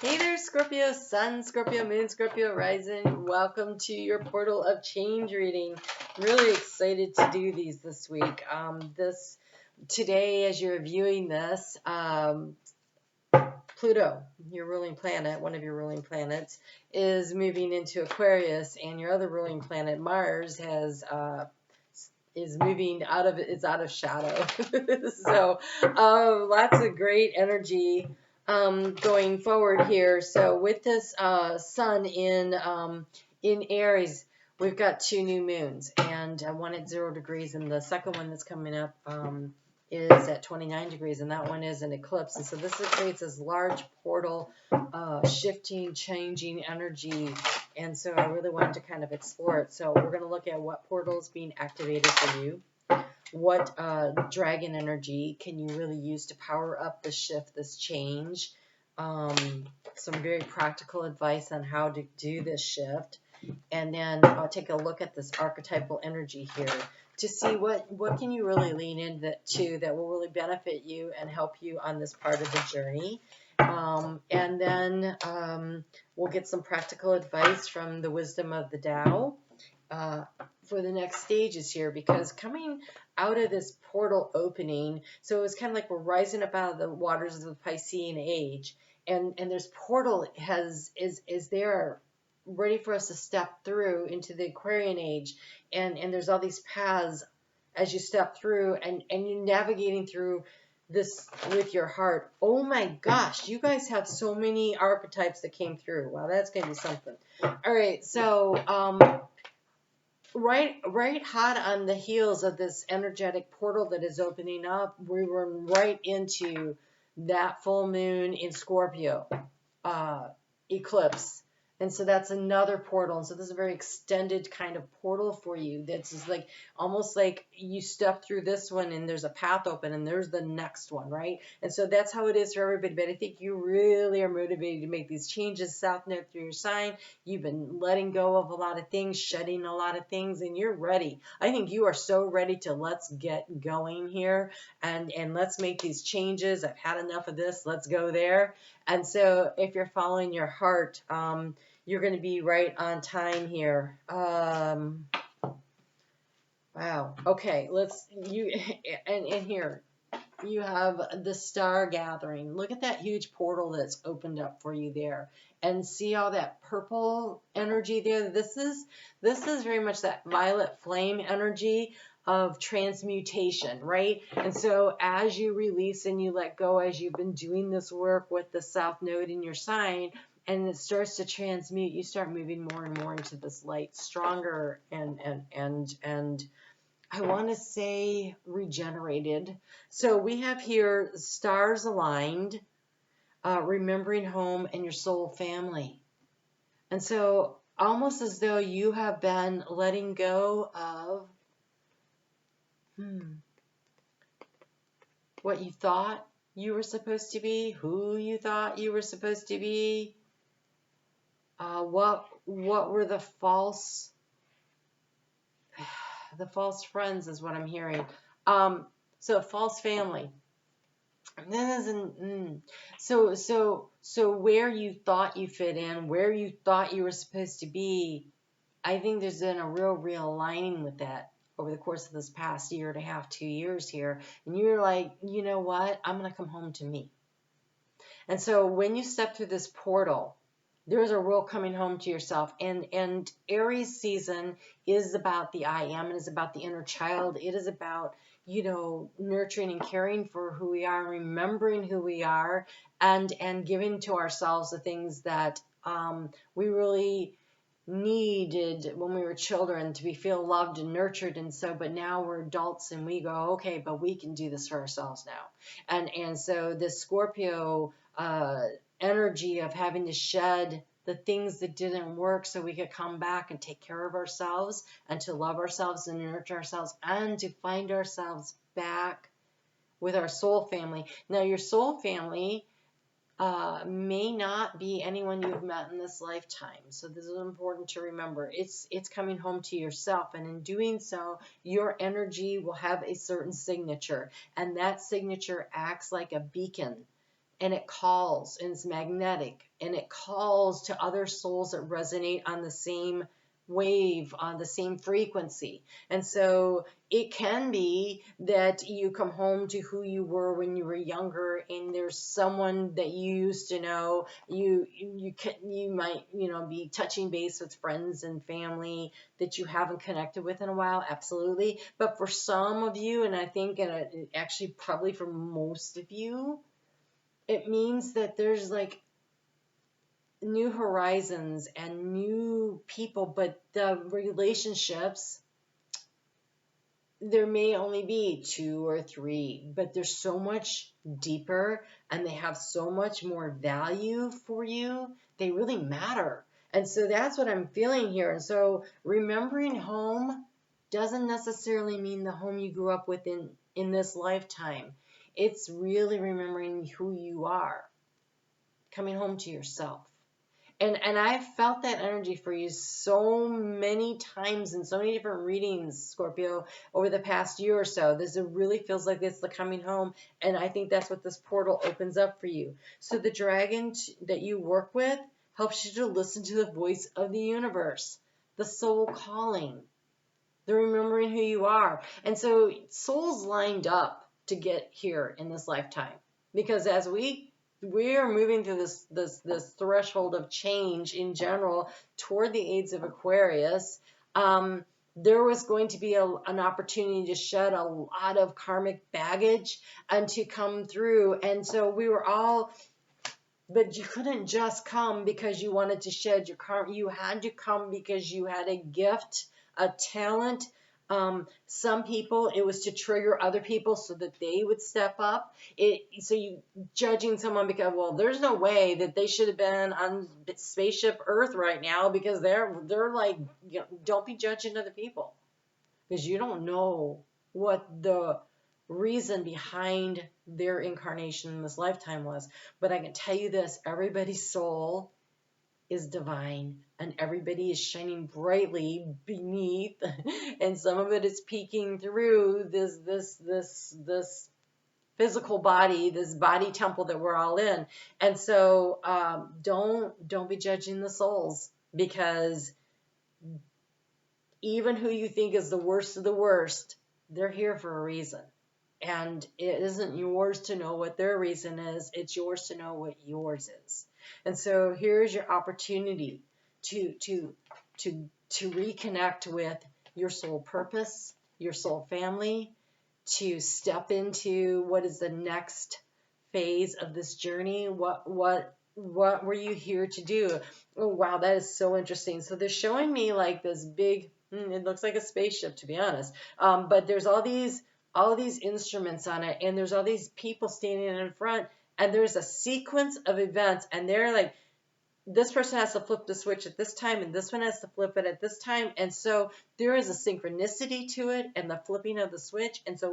Hey there, Scorpio Sun, Scorpio Moon, Scorpio Rising. Welcome to your portal of change reading. Really excited to do these this week. Today, as you're viewing this, Pluto, your ruling planet, one of your ruling planets, is moving into Aquarius, and your other ruling planet, Mars, is moving out of shadow. So lots of great energy going forward here. So with this sun in Aries, we've got two new moons, and one at 0 degrees, and the second one that's coming up is at 29 degrees, and that one is an eclipse. And so this creates this large portal, shifting, changing energy. And so I really wanted to kind of explore it. So we're going to look at what portal is being activated for you. What dragon energy can you really use to power up this shift, this change? Some very practical advice on how to do this shift. And then I'll take a look at this archetypal energy here to see what can you really lean into that will really benefit you and help you on this part of the journey. And then we'll get some practical advice from the wisdom of the Tao for the next stages here, because coming out of this portal opening, so it's kind of like we're rising up out of the waters of the Piscean age, and this portal is there ready for us to step through into the Aquarian age, and there's all these paths as you step through, and you're navigating through this with your heart. Oh my gosh, you guys have so many archetypes that came through. Wow, that's gonna be something. All right, so right hot on the heels of this energetic portal that is opening up, we were right into that full moon in Scorpio eclipse. And so that's another portal. And so this is a very extended kind of portal for you. That's just like almost like you step through this one and there's a path open and there's the next one, right? And so that's how it is for everybody. But I think you really are motivated to make these changes. South Node through your sign. You've been letting go of a lot of things, shedding a lot of things, and you're ready. I think you are so ready to let's get going here and let's make these changes. I've had enough of this. Let's go there. And so if you're following your heart, you're going to be right on time here. Wow. Okay, and here you have the star gathering. Look at that huge portal that's opened up for you there, and see all that purple energy there. This is very much that violet flame energy of transmutation, right? And so as you release and you let go, as you've been doing this work with the South Node in your sign, and it starts to transmute, you start moving more and more into this light, stronger and I want to say regenerated. So we have here stars aligned, remembering home and your soul family. And so almost as though you have been letting go of what you thought you were supposed to be, who you thought you were supposed to be. What were the false friends is what I'm hearing. So false family. So where you thought you fit in, where you thought you were supposed to be, I think there's been a real realigning with that over the course of this past year and a half, 2 years here. And you're like, you know what? I'm going to come home to me. And so when you step through this portal, there's a real coming home to yourself. And Aries season is about the I am. It is about the inner child. It is about, nurturing and caring for who we are, remembering who we are, and giving to ourselves the things that we really needed when we were children to feel loved and nurtured. And so, but now we're adults and we go, okay, but we can do this for ourselves now. And so this Scorpio energy of having to shed the things that didn't work so we could come back and take care of ourselves and to love ourselves and nurture ourselves and to find ourselves back with our soul family. Now, your soul family may not be anyone you've met in this lifetime. So this is important to remember. It's coming home to yourself, and in doing so, your energy will have a certain signature, and that signature acts like a beacon. and it calls, and it's magnetic, and it calls to other souls that resonate on the same wave, on the same frequency. And so it can be that you come home to who you were when you were younger, and there's someone that you used to know. You might, be touching base with friends and family that you haven't connected with in a while. Absolutely. But for some of you, and I think, and actually probably for most of you, it means that there's like new horizons and new people, but the relationships, there may only be 2 or 3, but they're so much deeper and they have so much more value for you. They really matter. And so that's what I'm feeling here. And so remembering home doesn't necessarily mean the home you grew up with in this lifetime. It's really remembering who you are, coming home to yourself. And I've felt that energy for you so many times in so many different readings, Scorpio, over the past year or so. It really feels like it's the coming home. And I think that's what this portal opens up for you. So the dragon that you work with helps you to listen to the voice of the universe, the soul calling, the remembering who you are. And so souls lined up to get here in this lifetime. Because as we are moving through this threshold of change in general toward the age of Aquarius, there was going to be an opportunity to shed a lot of karmic baggage and to come through. And so we were all, but you couldn't just come because you wanted to shed your karma. You had to come because you had a gift, a talent. Some people, it was to trigger other people so that they would step up. So you judging someone because, well, there's no way that they should have been on spaceship Earth right now because they're like, don't be judging other people because you don't know what the reason behind their incarnation in this lifetime was. But I can tell you this, everybody's soul is divine and everybody is shining brightly beneath, and some of it is peeking through this physical body, this body temple that we're all in. And so don't be judging the souls, because even who you think is the worst of the worst, they're here for a reason. And it isn't yours to know what their reason is. It's yours to know what yours is. And so here's your opportunity to reconnect with your soul purpose, your soul family, to step into what is the next phase of this journey. What were you here to do? Oh, wow, that is so interesting. So they're showing me like this big, it looks like a spaceship, to be honest. But there's all these instruments on it, and there's all these people standing in front, and there's a sequence of events, and they're like, this person has to flip the switch at this time, and this one has to flip it at this time. And so there is a synchronicity to it and the flipping of the switch. And so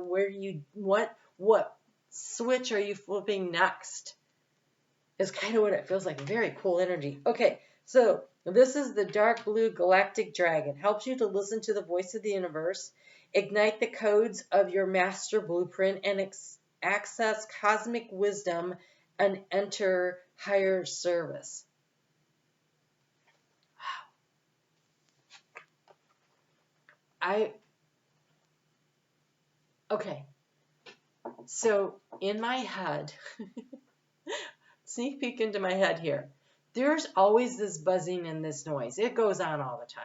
what switch are you flipping next is kind of what it feels like. Very cool energy. Okay, so this is the dark blue galactic dragon. Helps you to listen to the voice of the universe, ignite the codes of your master blueprint, and access cosmic wisdom and enter higher service. Okay, so in my head, sneak peek into my head here, there's always this buzzing and this noise. It goes on all the time.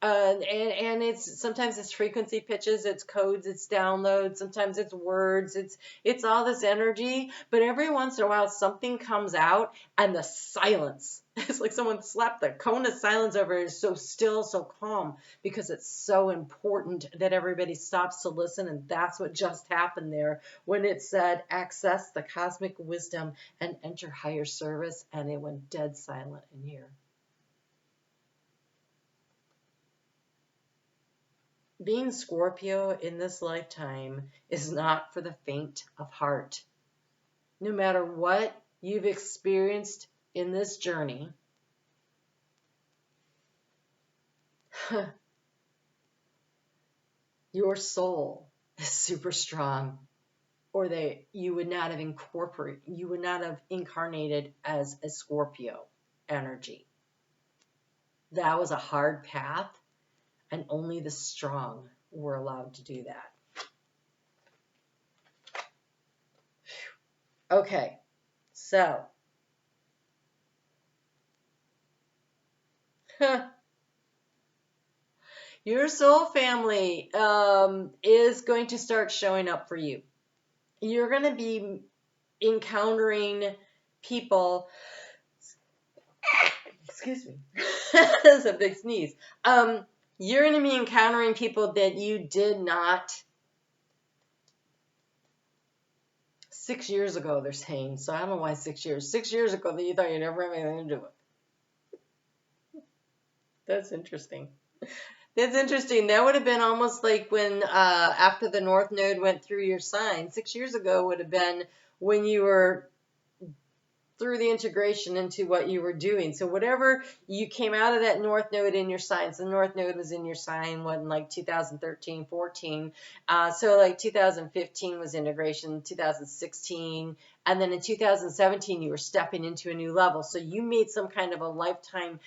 And it's sometimes it's frequency pitches, it's codes, it's downloads, sometimes it's words, it's all this energy, but every once in a while something comes out and the silence, it's like someone slapped the cone of silence over it. It's so still, so calm, because it's so important that everybody stops to listen. And that's what just happened there when it said access the cosmic wisdom and enter higher service, and it went dead silent in here. Being Scorpio in this lifetime is not for the faint of heart. No matter what you've experienced in this journey, your soul is super strong. or you would not have incarnated as a Scorpio energy. That was a hard path, and only the strong were allowed to do that. Okay, so your soul family is going to start showing up for you. You're going to be encountering people. Excuse me. That's a big sneeze. You're going to be encountering people that you did not 6 years ago, they're saying. So I don't know why 6 years. 6 years ago that you thought you'd never have anything to do with. That's interesting. That's interesting. That would have been almost like when after the North Node went through your sign. 6 years ago would have been when you were through the integration into what you were doing. So whatever you came out of that North Node in your sign. So the North Node was in your sign in like 2013, 14. So like 2015 was integration, 2016. And then in 2017, you were stepping into a new level. So you made some kind of a lifetime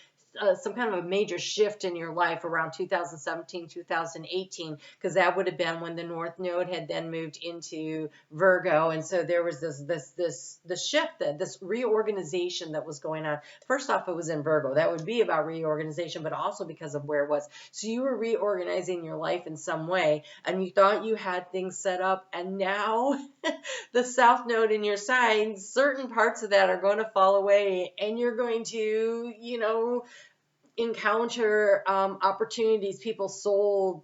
some kind of a major shift in your life around 2017, 2018, because that would have been when the North Node had then moved into Virgo, and so there was this shift, this reorganization that was going on. First off, it was in Virgo. That would be about reorganization, but also because of where it was. So you were reorganizing your life in some way, and you thought you had things set up, and now the South Node in your sign, certain parts of that are going to fall away, and you're going to, encounter opportunities, people sold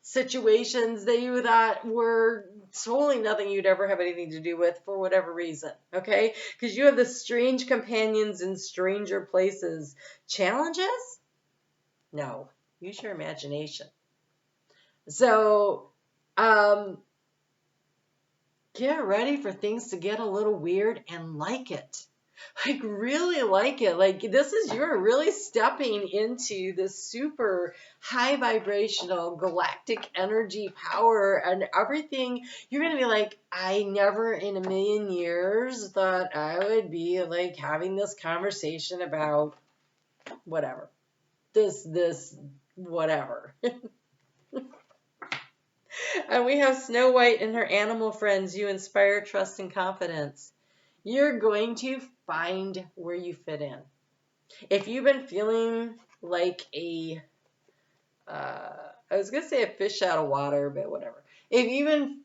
situations that you thought were totally nothing you'd ever have anything to do with for whatever reason, okay? Because you have the strange companions in stranger places. Challenges? No. Use your imagination. So, get ready for things to get a little weird and like it. Like, really like it. Like, you're really stepping into this super high vibrational galactic energy power and everything. You're going to be like, I never in a million years thought I would be like having this conversation about whatever. This, whatever. And we have Snow White and her animal friends. You inspire trust and confidence. You're going to find where you fit in. If you've been feeling like I was going to say a fish out of water, but whatever. If you've been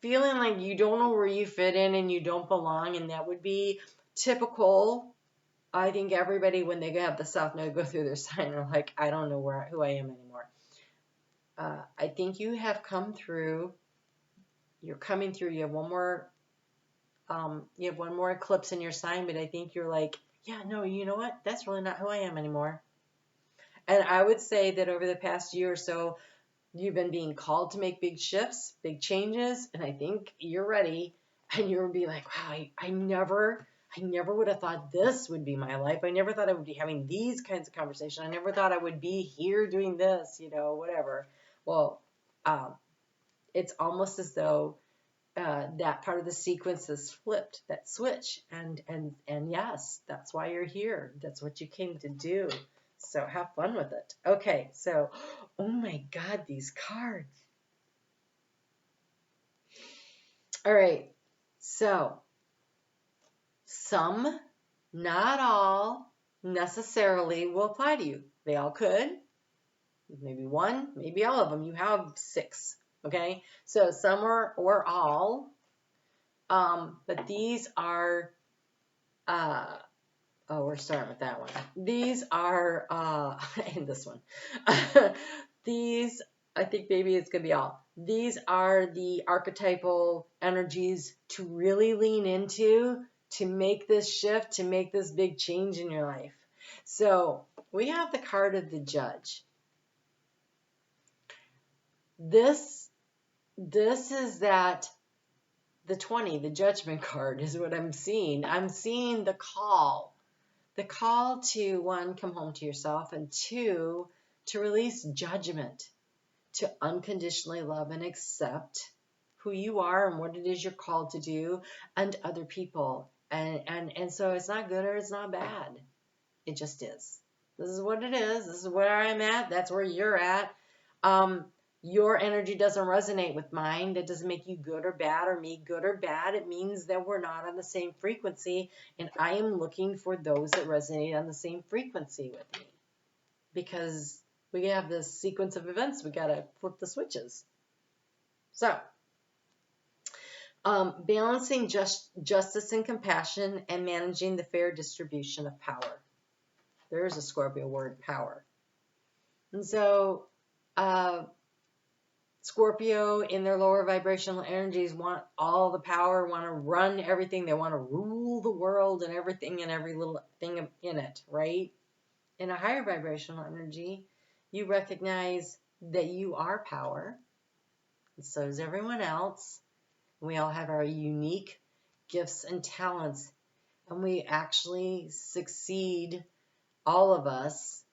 feeling like you don't know where you fit in and you don't belong, and that would be typical, I think everybody, when they have the South Node go through their sign, are like, I don't know who I am anymore. I think you have come through. You're coming through. You have one more eclipse in your sign, but I think you're like, yeah, no, you know what? That's really not who I am anymore. And I would say that over the past year or so, you've been being called to make big shifts, big changes, and I think you're ready. And you'll be like, wow, I never would have thought this would be my life. I never thought I would be having these kinds of conversations. I never thought I would be here doing this, whatever. Well, it's almost as though that part of the sequence is flipped, that switch, and yes, that's why you're here. That's what you came to do. So have fun with it. Okay, so, oh my God, these cards. All right, so some, not all, necessarily will apply to you. They all could. Maybe one, maybe all of them. You have 6. Okay, so some or all, but these are, we're starting with that one. These are, and this one. These, I think maybe it's going to be all. These are the archetypal energies to really lean into, to make this shift, to make this big change in your life. So we have the card of the Judge. This is that, the 20, the Judgment card is what I'm seeing. I'm seeing the call to, 1, come home to yourself, and 2, to release judgment, to unconditionally love and accept who you are and what it is you're called to do, and other people. And so it's not good or it's not bad. It just is. This is what it is. This is where I'm at. That's where you're at. Your energy doesn't resonate with mine. That doesn't make you good or bad or me good or bad. It means that we're not on the same frequency. And I am looking for those that resonate on the same frequency with me. Because we have this sequence of events. We got to flip the switches. So, balancing justice and compassion and managing the fair distribution of power. There's a Scorpio word, power. And so, Scorpio in their lower vibrational energies want all the power, want to run everything. They want to rule the world and everything and every little thing in it, right? In a higher vibrational energy, you recognize that you are power. And so does everyone else. We all have our unique gifts and talents. And we actually succeed, all of us,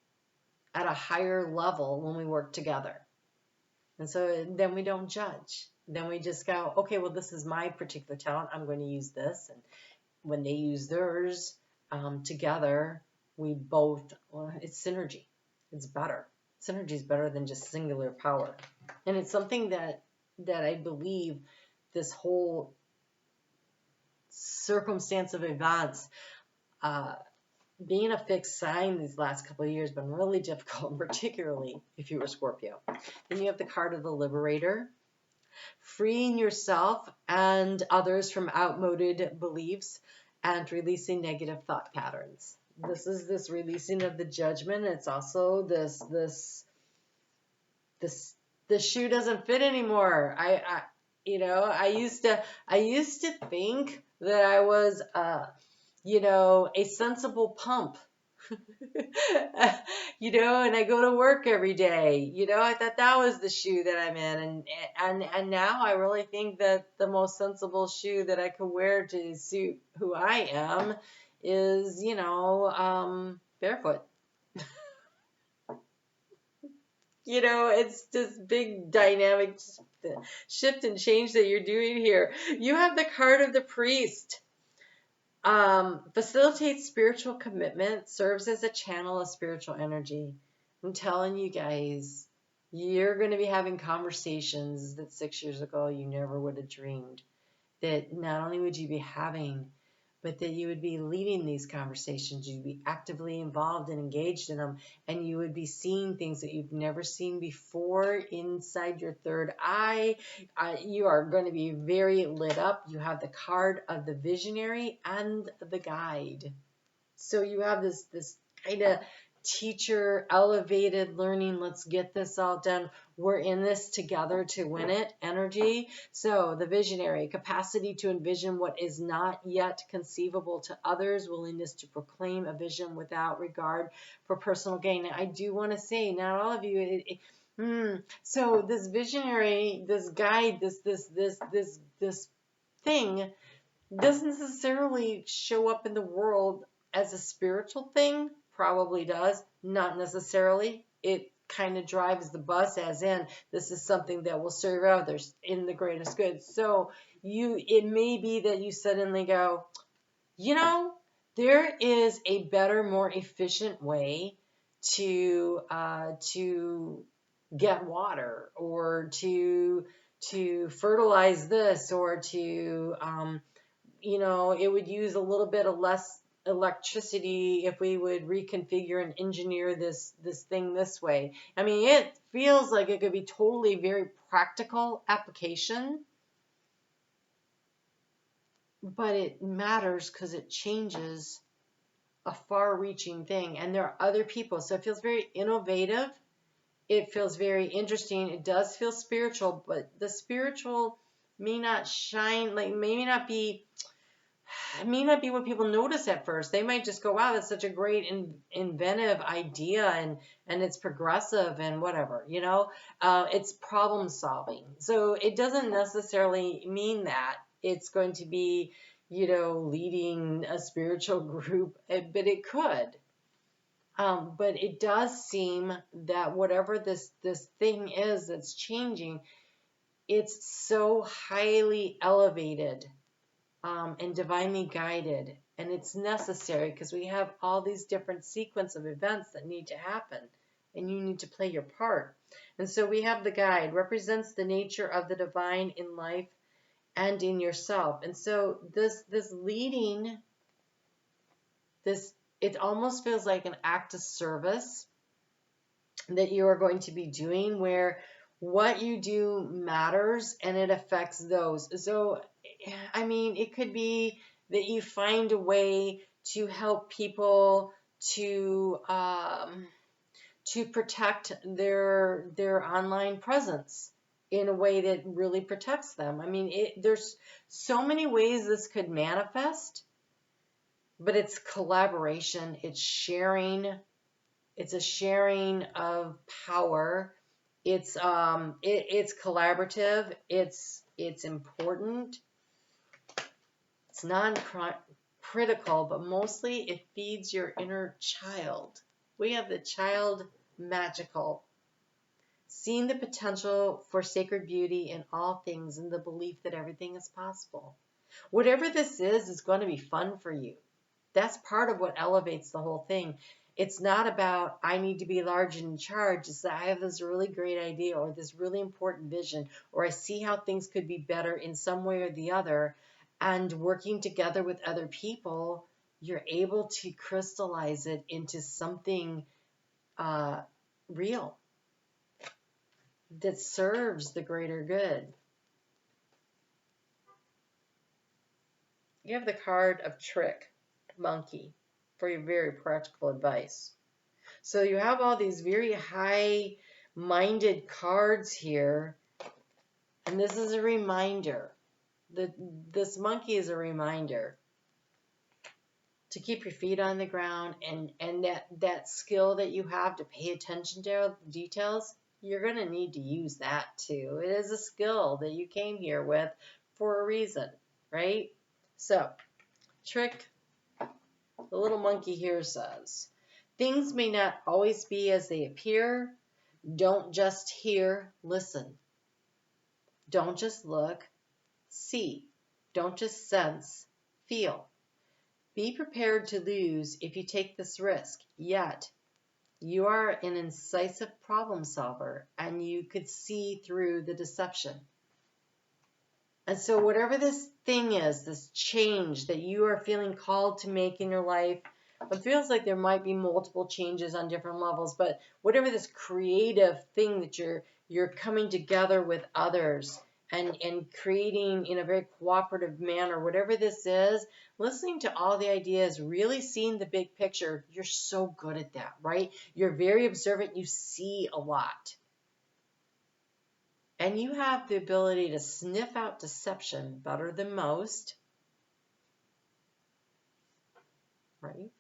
at a higher level when we work together. And so then we don't judge. Then we just go, okay, well, this is my particular talent. I'm going to use this. And when they use theirs together, we both, well, it's synergy. It's better. Synergy is better than just singular power. And it's something that I believe this whole circumstance of events, being a fixed sign these last couple of years has been really difficult, particularly if you were Scorpio. Then you have the card of the Liberator, freeing yourself and others from outmoded beliefs and releasing negative thought patterns. This is this releasing of the judgment. It's also this shoe doesn't fit anymore. I used to think that I was a sensible pump, and I go to work every day, I thought that was the shoe that I'm in. And now I really think that the most sensible shoe that I could wear to suit who I am is, barefoot. It's this big dynamic shift and change that you're doing here. You have the card of the Priest. Facilitates spiritual commitment, serves as a channel of spiritual energy. I'm telling you guys, you're going to be having conversations that 6 years ago you never would have dreamed. That not only would you be having, but that you would be leading these conversations. You'd be actively involved and engaged in them, and you would be seeing things that you've never seen before inside your third eye. You are going to be very lit up. You have the card of the visionary and the guide. So you have this kind of teacher, elevated learning, let's get this all done. We're in this together to win it energy. So the visionary, capacity to envision what is not yet conceivable to others, willingness to proclaim a vision without regard for personal gain. Now, I do want to say, not all of you, so this visionary, this guide, this thing doesn't necessarily show up in the world as a spiritual thing. Probably does, not necessarily. It kind of drives the bus, as in this is something that will serve others in the greatest good. So it may be that you suddenly go, there is a better, more efficient way to get water, or to fertilize this, or to it would use a little bit of less electricity if we would reconfigure and engineer this thing this way. I mean, it feels like it could be totally very practical application, but it matters because it changes a far-reaching thing, and there are other people. So it feels very innovative. It feels very interesting. It does feel spiritual, but the spiritual may not shine, may not be what people notice at first. They might just go, wow, that's such a great inventive idea, and it's progressive and whatever, it's problem solving. So it doesn't necessarily mean that it's going to be, leading a spiritual group, but it could. But it does seem that whatever this thing is that's changing, it's so highly elevated and divinely guided, and it's necessary because we have all these different sequence of events that need to happen, and you need to play your part. And so we have the guide represents the nature of the divine in life and in yourself. And so this leading, this, it almost feels like an act of service that you are going to be doing, where what you do matters and it affects those. So, I mean, it could be that you find a way to help people to protect their online presence in a way that really protects them. I mean, there's so many ways this could manifest, but it's collaboration, it's sharing, it's a sharing of power. It's collaborative. It's important. It's non-critical, but mostly it feeds your inner child. We have the child magical, seeing the potential for sacred beauty in all things and the belief that everything is possible. Whatever this is going to be fun for you. That's part of what elevates the whole thing. It's not about, I need to be large and in charge. It's that I have this really great idea or this really important vision, or I see how things could be better in some way or the other. And working together with other people, you're able to crystallize it into something real that serves the greater good. You have the card of trick, monkey, for your very practical advice. So you have all these very high-minded cards here, and this is a reminder. This monkey is a reminder to keep your feet on the ground, and that skill that you have to pay attention to details, you're going to need to use that too. It is a skill that you came here with for a reason, right? So, trick, the little monkey here says, things may not always be as they appear. Don't just hear, listen. Don't just look, see. Don't just sense, feel. Be prepared to lose if you take this risk, yet you are an incisive problem solver and you could see through the deception. And so whatever this thing is, this change that you are feeling called to make in your life, it feels like there might be multiple changes on different levels, but whatever this creative thing that you're coming together with others and creating in a very cooperative manner, whatever this is, listening to all the ideas, really seeing the big picture, you're so good at that, right? You're very observant, you see a lot. And you have the ability to sniff out deception better than most, right?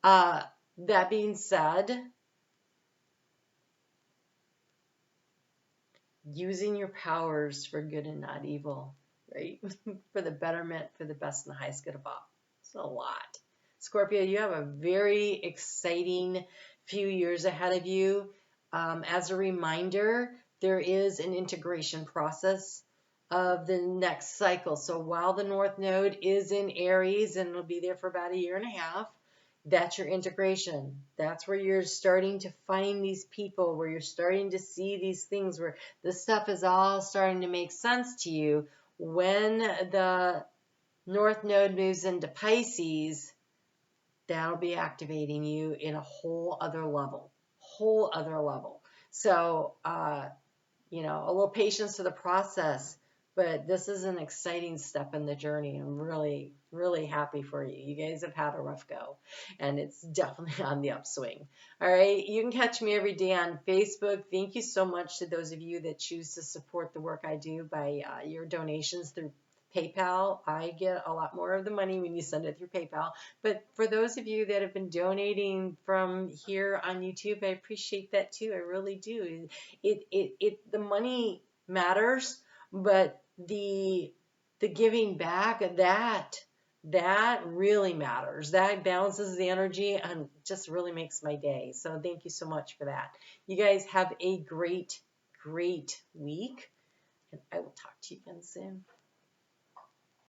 That being said, using your powers for good and not evil, right? For the betterment, for the best and the highest good of all. It's a lot. Scorpio, you have a very exciting few years ahead of you. As a reminder, there is an integration process of the next cycle. So while the North Node is in Aries and it'll be there for about 1.5 years, that's your integration. That's where you're starting to find these people, where you're starting to see these things, where this stuff is all starting to make sense to you. When the North Node moves into Pisces, that'll be activating you in a whole other level. So, you know, a little patience to the process, but this is an exciting step in the journey. I'm really, really happy for you. You guys have had a rough go, and it's definitely on the upswing. All right, you can catch me every day on Facebook. Thank you so much to those of you that choose to support the work I do by your donations through PayPal. I get a lot more of the money when you send it through PayPal. But for those of you that have been donating from here on YouTube, I appreciate that too. I really do. The money matters, but the giving back, that really matters. That balances the energy and just really makes my day. So thank you so much for that. You guys have a great week. and I will talk to you again soon.